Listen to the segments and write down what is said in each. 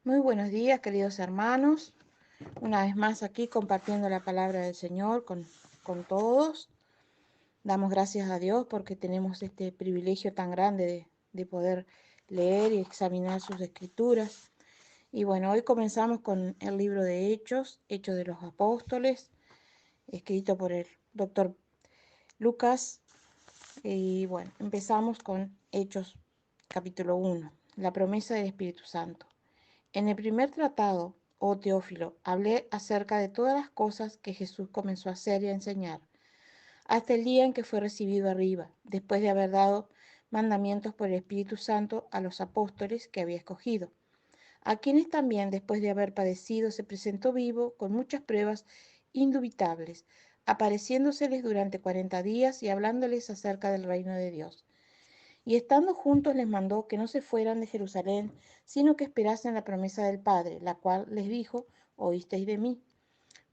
Muy buenos días, queridos hermanos. Una vez más aquí compartiendo la palabra del Señor con todos. Damos gracias a Dios porque tenemos este privilegio tan grande de poder leer y examinar sus escrituras. Y bueno, hoy comenzamos con el libro de Hechos, Hechos de los Apóstoles, escrito por el doctor Lucas. Y bueno, empezamos con Hechos capítulo 1, la promesa del Espíritu Santo. En el primer tratado, oh Teófilo, hablé acerca de todas las cosas que Jesús comenzó a hacer y a enseñar, hasta el día en que fue recibido arriba, después de haber dado mandamientos por el Espíritu Santo a los apóstoles que había escogido, a quienes también, después de haber padecido, se presentó vivo con muchas pruebas indubitables, apareciéndoseles durante 40 días y hablándoles acerca del reino de Dios. Y estando juntos les mandó que no se fueran de Jerusalén, sino que esperasen la promesa del Padre, la cual les dijo, oísteis de mí.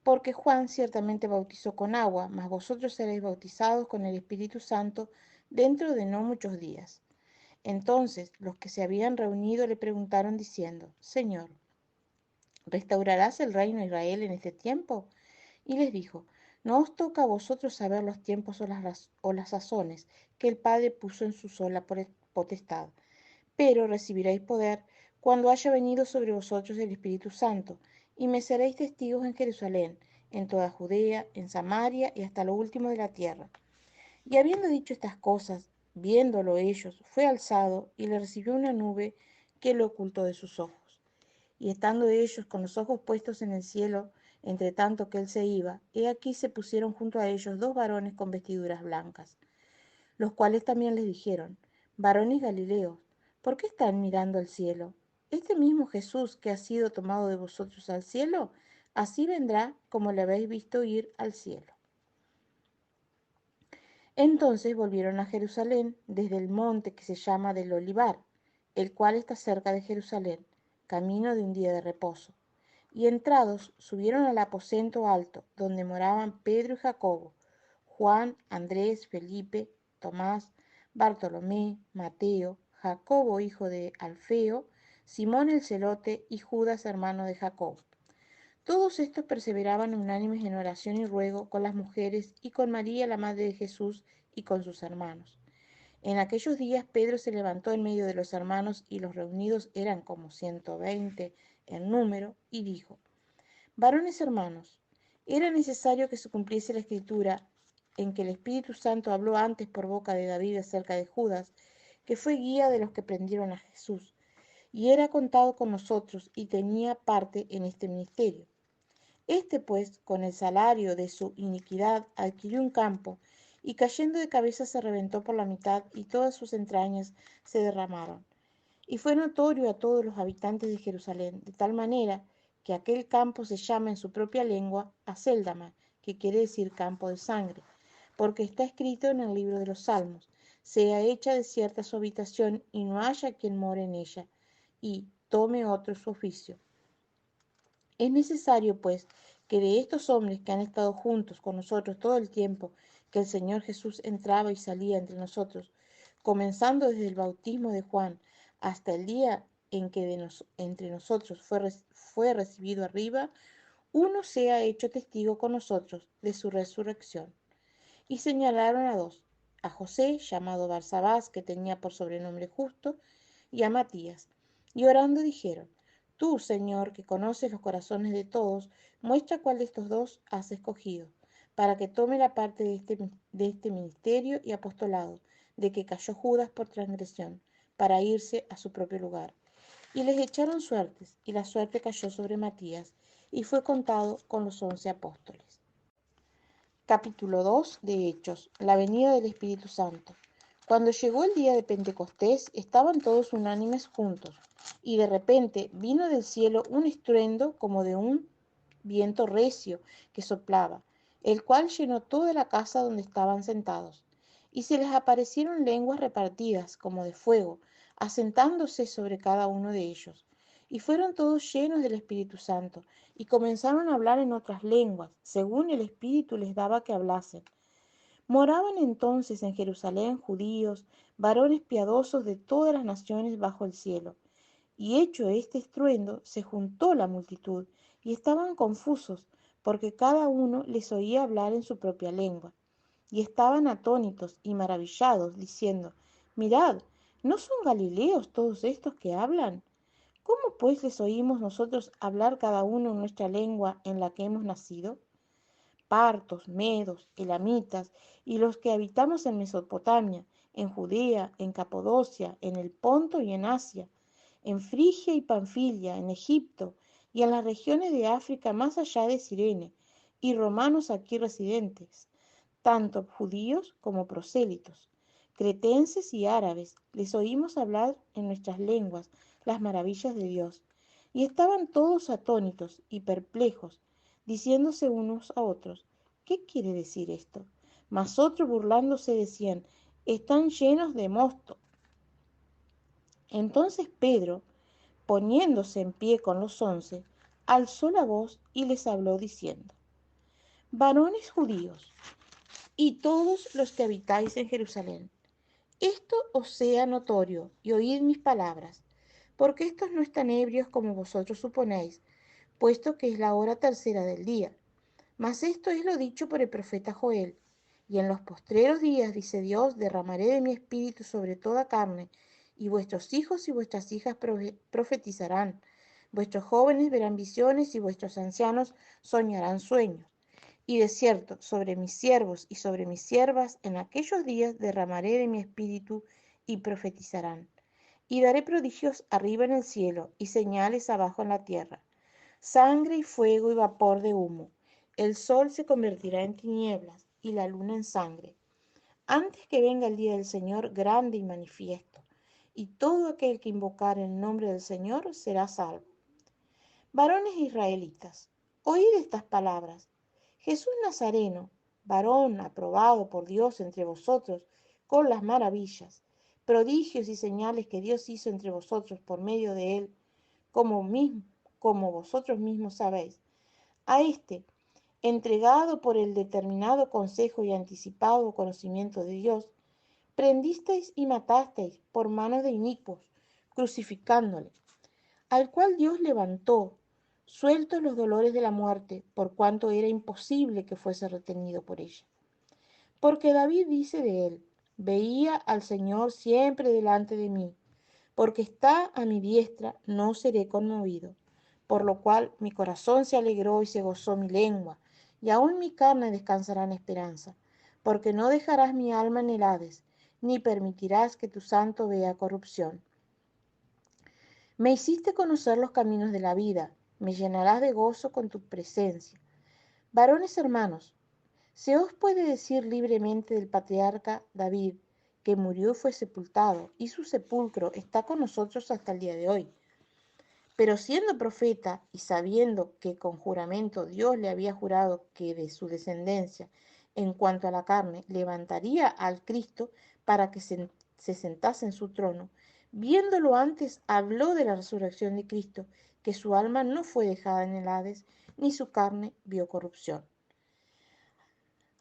Porque Juan ciertamente bautizó con agua, mas vosotros seréis bautizados con el Espíritu Santo dentro de no muchos días. Entonces los que se habían reunido le preguntaron diciendo, Señor, ¿restaurarás el reino de Israel en este tiempo? Y les dijo, no os toca a vosotros saber los tiempos o las sazones que el Padre puso en su sola potestad, pero recibiréis poder cuando haya venido sobre vosotros el Espíritu Santo, y me seréis testigos en Jerusalén, en toda Judea, en Samaria y hasta lo último de la tierra. Y habiendo dicho estas cosas, viéndolo ellos, fue alzado y le recibió una nube que lo ocultó de sus ojos. Y estando ellos con los ojos puestos en el cielo, entre tanto que él se iba, he aquí se pusieron junto a ellos dos varones con vestiduras blancas, los cuales también les dijeron, varones Galileos, ¿por qué están mirando al cielo? Este mismo Jesús que ha sido tomado de vosotros al cielo, así vendrá como le habéis visto ir al cielo. Entonces volvieron a Jerusalén desde el monte que se llama del Olivar, el cual está cerca de Jerusalén, camino de un día de reposo. Y entrados subieron al aposento alto, donde moraban Pedro y Jacobo, Juan, Andrés, Felipe, Tomás, Bartolomé, Mateo, Jacobo hijo de Alfeo, Simón el celote y Judas hermano de Jacobo. Todos estos perseveraban unánimes en oración y ruego con las mujeres y con María la madre de Jesús y con sus hermanos. En aquellos días Pedro se levantó en medio de los hermanos y los reunidos eran como 120 en número y dijo, varones hermanos, era necesario que se cumpliese la escritura en que el Espíritu Santo habló antes por boca de David acerca de Judas, que fue guía de los que prendieron a Jesús, y era contado con nosotros y tenía parte en este ministerio. Este, pues, con el salario de su iniquidad, adquirió un campo, y cayendo de cabeza se reventó por la mitad, y todas sus entrañas se derramaron. Y fue notorio a todos los habitantes de Jerusalén, de tal manera que aquel campo se llama en su propia lengua Acéldama, que quiere decir campo de sangre, porque está escrito en el libro de los Salmos, sea hecha desierta su habitación y no haya quien more en ella, y tome otro su oficio. Es necesario, pues, que de estos hombres que han estado juntos con nosotros todo el tiempo que el Señor Jesús entraba y salía entre nosotros, comenzando desde el bautismo de Juan hasta el día en que entre nosotros fue recibido arriba, uno sea hecho testigo con nosotros de su resurrección. Y señalaron a dos, a José, llamado Barsabás, que tenía por sobrenombre Justo, y a Matías. Y orando dijeron, tú, Señor, que conoces los corazones de todos, muestra cuál de estos dos has escogido, para que tome la parte de este ministerio y apostolado, de que cayó Judas por transgresión, para irse a su propio lugar. Y les echaron suertes, y la suerte cayó sobre Matías, y fue contado con los 11 apóstoles. Capítulo 2 de Hechos, la venida del Espíritu Santo. Cuando llegó el día de Pentecostés, estaban todos unánimes juntos, y de repente vino del cielo un estruendo como de un viento recio que soplaba, el cual llenó toda la casa donde estaban sentados. Y se les aparecieron lenguas repartidas como de fuego, asentándose sobre cada uno de ellos. Y fueron todos llenos del Espíritu Santo, y comenzaron a hablar en otras lenguas, según el Espíritu les daba que hablasen. Moraban entonces en Jerusalén judíos, varones piadosos de todas las naciones bajo el cielo. Y hecho este estruendo, se juntó la multitud, y estaban confusos, porque cada uno les oía hablar en su propia lengua. Y estaban atónitos y maravillados, diciendo: Mirad, ¿no son galileos todos estos que hablan? ¿Cómo pues les oímos nosotros hablar cada uno en nuestra lengua en la que hemos nacido? Partos, medos, elamitas, y los que habitamos en Mesopotamia, en Judea, en Capadocia, en el Ponto y en Asia, en Frigia y Panfilia, en Egipto, y en las regiones de África más allá de Cirene, y romanos aquí residentes, tanto judíos como prosélitos, cretenses y árabes, les oímos hablar en nuestras lenguas las maravillas de Dios. Y estaban todos atónitos y perplejos, diciéndose unos a otros: ¿Qué quiere decir esto? Mas otros burlándose decían: Están llenos de mosto. Entonces Pedro, poniéndose en pie con los 11, alzó la voz y les habló diciendo: Varones judíos, y todos los que habitáis en Jerusalén, esto os sea notorio, y oíd mis palabras, porque estos no están ebrios como vosotros suponéis, puesto que es la hora tercera del día. Mas esto es lo dicho por el profeta Joel: Y en los postreros días, dice Dios, derramaré de mi espíritu sobre toda carne, y vuestros hijos y vuestras hijas profetizarán, vuestros jóvenes verán visiones, y vuestros ancianos soñarán sueños. Y de cierto, sobre mis siervos y sobre mis siervas en aquellos días derramaré de mi espíritu, y profetizarán. Y daré prodigios arriba en el cielo, y señales abajo en la tierra: sangre y fuego y vapor de humo. El sol se convertirá en tinieblas, y la luna en sangre, antes que venga el día del Señor grande y manifiesto. Y todo aquel que invocare el nombre del Señor será salvo. Varones israelitas, oíd estas palabras. Jesús Nazareno, varón aprobado por Dios entre vosotros con las maravillas, prodigios y señales que Dios hizo entre vosotros por medio de él, como vosotros mismos sabéis. A este, entregado por el determinado consejo y anticipado conocimiento de Dios, prendisteis y matasteis por manos de inicuos, crucificándole, al cual Dios levantó, sueltos los dolores de la muerte, por cuanto era imposible que fuese retenido por ella. Porque David dice de él: Veía al Señor siempre delante de mí, porque está a mi diestra, no seré conmovido. Por lo cual mi corazón se alegró y se gozó mi lengua, y aún mi carne descansará en esperanza, porque no dejarás mi alma en el Hades, ni permitirás que tu santo vea corrupción. Me hiciste conocer los caminos de la vida, me llenarás de gozo con tu presencia. Varones hermanos, se os puede decir libremente del patriarca David, que murió y fue sepultado, y su sepulcro está con nosotros hasta el día de hoy. Pero siendo profeta y sabiendo que con juramento Dios le había jurado que de su descendencia, en cuanto a la carne, levantaría al Cristo para que se sentase en su trono, viéndolo antes, habló de la resurrección de Cristo, que su alma no fue dejada en el Hades, ni su carne vio corrupción.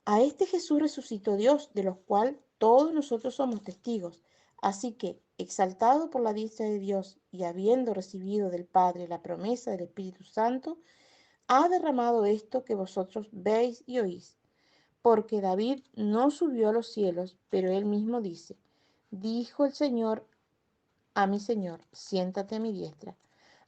A este Jesús resucitó Dios, de los cuales todos nosotros somos testigos. Así que, exaltado por la diestra de Dios y habiendo recibido del Padre la promesa del Espíritu Santo, ha derramado esto que vosotros veis y oís. Porque David no subió a los cielos, pero él mismo dice: Dijo el Señor a mi Señor: siéntate a mi diestra,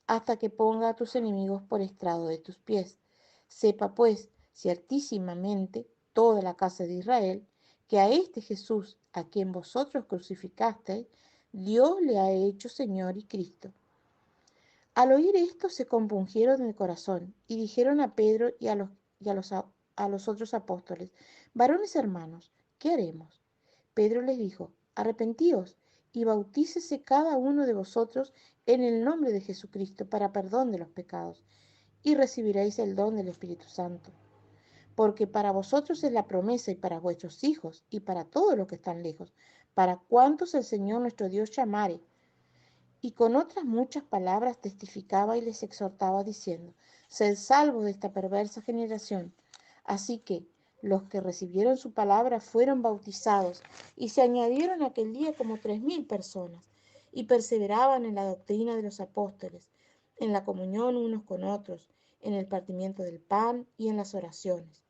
hasta que ponga a tus enemigos por estrado de tus pies. Sepa pues ciertísimamente toda la casa de Israel, que a este Jesús, a quien vosotros crucificasteis, Dios le ha hecho Señor y Cristo. Al oír esto se compungieron en el corazón, y dijeron a Pedro y a los otros apóstoles: Varones hermanos, ¿qué haremos? Pedro les dijo: Arrepentíos y bautícese cada uno de vosotros en el nombre de Jesucristo para perdón de los pecados, y recibiréis el don del Espíritu Santo. Porque para vosotros es la promesa, y para vuestros hijos, y para todos los que están lejos, para cuantos el Señor nuestro Dios llamare. Y con otras muchas palabras testificaba y les exhortaba diciendo: Sed salvos de esta perversa generación. Así que los que recibieron su palabra fueron bautizados, y se añadieron aquel día como 3000 personas. y perseveraban en la doctrina de los apóstoles, en la comunión unos con otros, en el partimiento del pan y en las oraciones.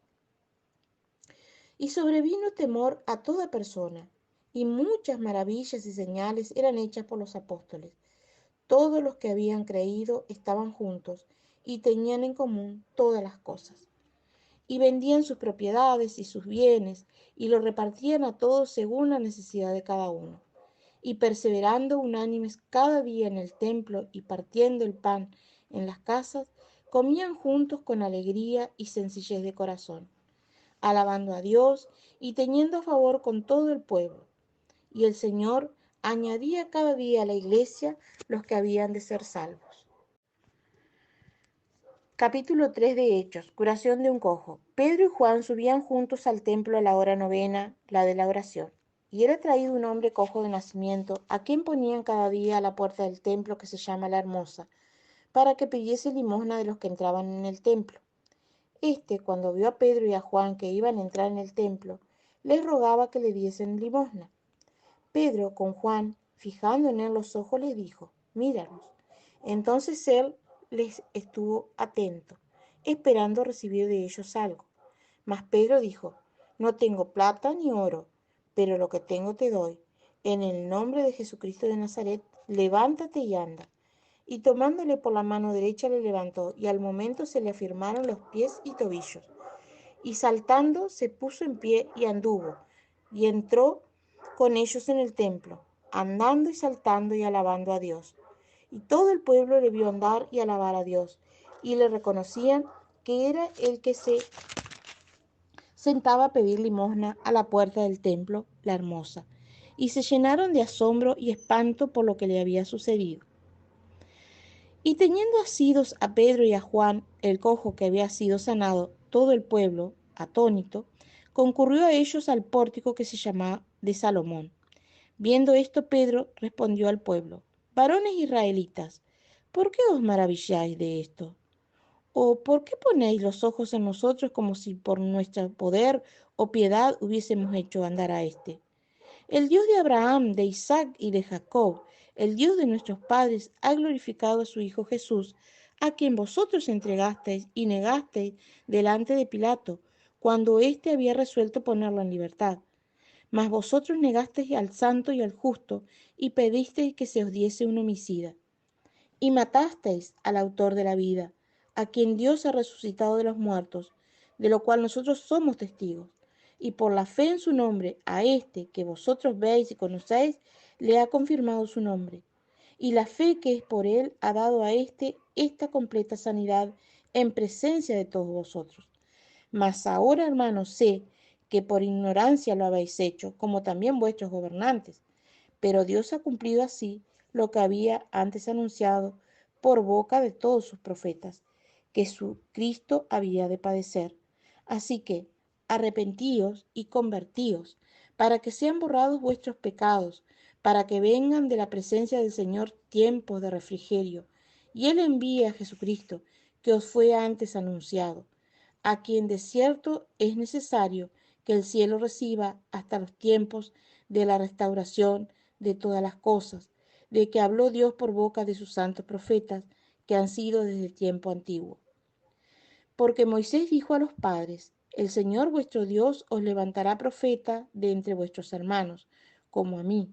Y sobrevino temor a toda persona, y muchas maravillas y señales eran hechas por los apóstoles. Todos los que habían creído estaban juntos y tenían en común todas las cosas. Y vendían sus propiedades y sus bienes y lo repartían a todos según la necesidad de cada uno. Y perseverando unánimes cada día en el templo y partiendo el pan en las casas, comían juntos con alegría y sencillez de corazón, alabando a Dios y teniendo favor con todo el pueblo. Y el Señor añadía cada día a la iglesia los que habían de ser salvos. Capítulo 3 de Hechos. Curación de un cojo. Pedro y Juan subían juntos al templo a la hora novena, la de la oración. Y era traído un hombre cojo de nacimiento, a quien ponían cada día a la puerta del templo que se llama la Hermosa, para que pidiese limosna de los que entraban en el templo. Cuando vio a Pedro y a Juan que iban a entrar en el templo, les rogaba que le diesen limosna. Pedro, con Juan, fijando en él los ojos, les dijo: míranos. Entonces él les estuvo atento, esperando recibir de ellos algo. Mas Pedro dijo: no tengo plata ni oro, pero lo que tengo te doy. En el nombre de Jesucristo de Nazaret, levántate y anda. Y tomándole por la mano derecha le levantó, y al momento se le afirmaron los pies y tobillos. Y saltando se puso en pie y anduvo, y entró con ellos en el templo, andando y saltando y alabando a Dios. Y todo el pueblo le vio andar y alabar a Dios, y le reconocían que era el que se sentaba a pedir limosna a la puerta del templo, la Hermosa, y se llenaron de asombro y espanto por lo que le había sucedido. Y teniendo asidos a Pedro y a Juan, el cojo que había sido sanado, todo el pueblo, atónito, concurrió a ellos al pórtico que se llamaba de Salomón. Viendo esto, Pedro respondió al pueblo: varones israelitas, ¿por qué os maravilláis de esto? ¿O por qué ponéis los ojos en nosotros como si por nuestro poder o piedad hubiésemos hecho andar a éste? El Dios de Abraham, de Isaac y de Jacob, el Dios de nuestros padres, ha glorificado a su Hijo Jesús, a quien vosotros entregasteis y negasteis delante de Pilato, cuando éste había resuelto ponerlo en libertad. Mas vosotros negasteis al santo y al justo, y pedisteis que se os diese un homicida. Y matasteis al autor de la vida, a quien Dios ha resucitado de los muertos, de lo cual nosotros somos testigos. Y por la fe en su nombre, a este que vosotros veis y conocéis, le ha confirmado su nombre. Y la fe que es por él ha dado a esta completa sanidad en presencia de todos vosotros. Mas ahora, hermanos, sé que por ignorancia lo habéis hecho, como también vuestros gobernantes. Pero Dios ha cumplido así lo que había antes anunciado por boca de todos sus profetas, que su Cristo había de padecer. Así que arrepentíos y convertíos, para que sean borrados vuestros pecados, para que vengan de la presencia del Señor tiempos de refrigerio, y Él envíe a Jesucristo, que os fue antes anunciado, a quien de cierto es necesario que el cielo reciba hasta los tiempos de la restauración de todas las cosas, de que habló Dios por boca de sus santos profetas, que han sido desde el tiempo antiguo. Porque Moisés dijo a los padres: el Señor vuestro Dios os levantará profeta de entre vuestros hermanos, como a mí.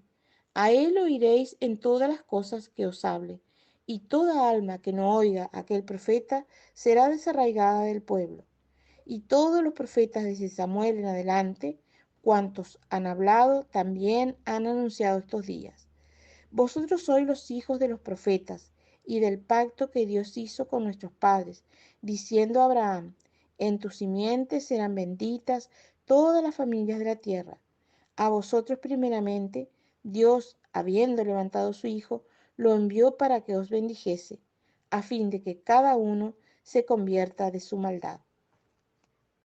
A él oiréis en todas las cosas que os hable, y toda alma que no oiga a aquel profeta será desarraigada del pueblo. Y todos los profetas desde Samuel en adelante, cuantos han hablado, también han anunciado estos días. Vosotros sois los hijos de los profetas y del pacto que Dios hizo con nuestros padres, diciendo a Abraham: en tu simiente serán benditas todas las familias de la tierra. A vosotros primeramente, Dios, habiendo levantado a su Hijo, lo envió para que os bendijese, a fin de que cada uno se convierta de su maldad.